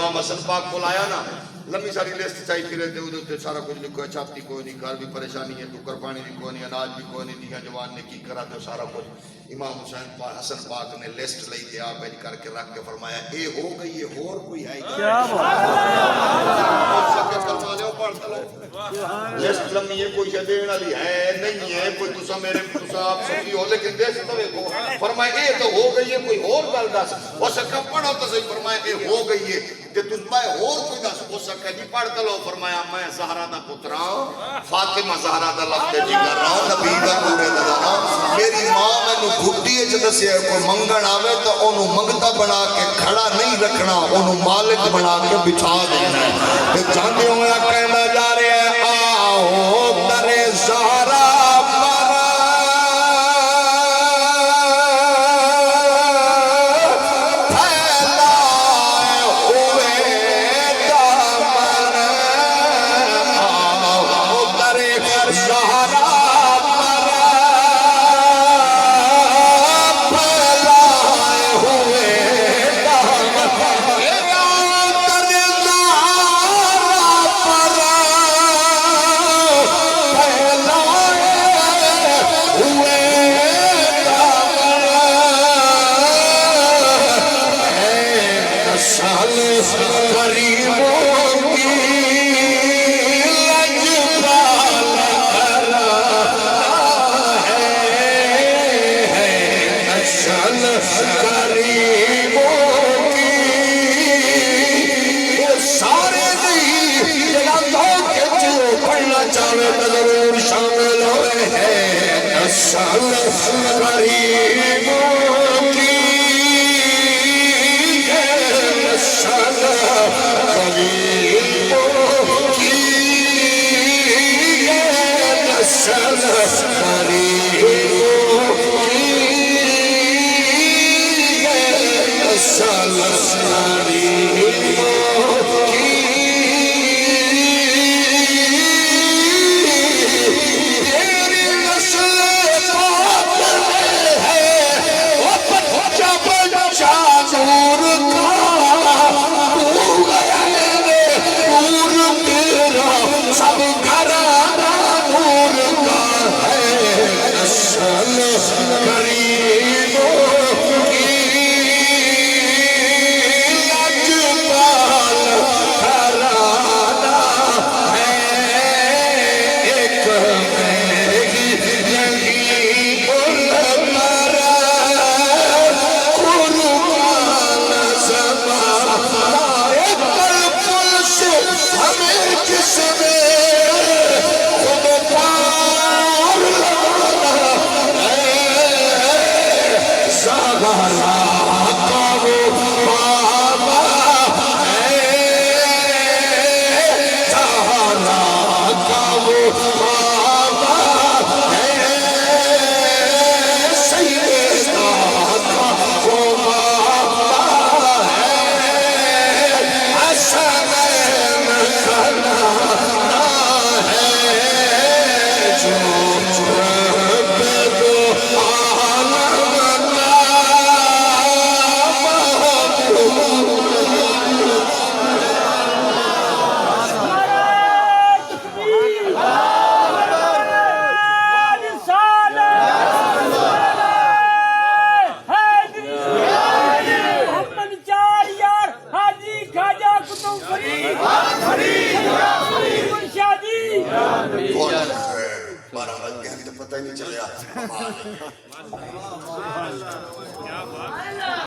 इमाम हसन पाक को लाया ना, लंबी सारी लिस्ट चाहिए फिर उधर सारा कुछ लिखो, छाती कोई नहीं, घर भी परेशानी है, टुकर पानी भी कोई नहीं, अनाज भी कोई नहीं, दिया जवान ने की करा तो सारा कुछ। इमाम हसन पाक ने लिस्ट ली थी आप करके रख के फरमाया ये हो गई, ये और कोई है क्या लिस्ट लंबी है, कोई देने वाली है नहीं है, कोई तुसा मेरे तुसा आप सुखी हो, लेकिन देश तो देखो फरमाया ये तो हो गई है, कोई और गल दस हो सका पढ़ो तो सही, फरमाया ये हो गई है ते तुम मैं और कोई दस हो सका जी पढ़ लो, फरमाया मैं ज़हरा दा पुत्र हां, फातिमा ज़हरा दा लफ्ज़ जिगर हां, नबी दा नूर दा हां, मेरी मां मैनू घुट्टी च दसिया कोई मंगण आवे तो ओनू मंगता बना के खड़ा नहीं रखना, ओनू मालिक बना के बिठा देना ते जांदे होया कहना जा रहा है आओ करे ज़हरा पता ही नहीं चला।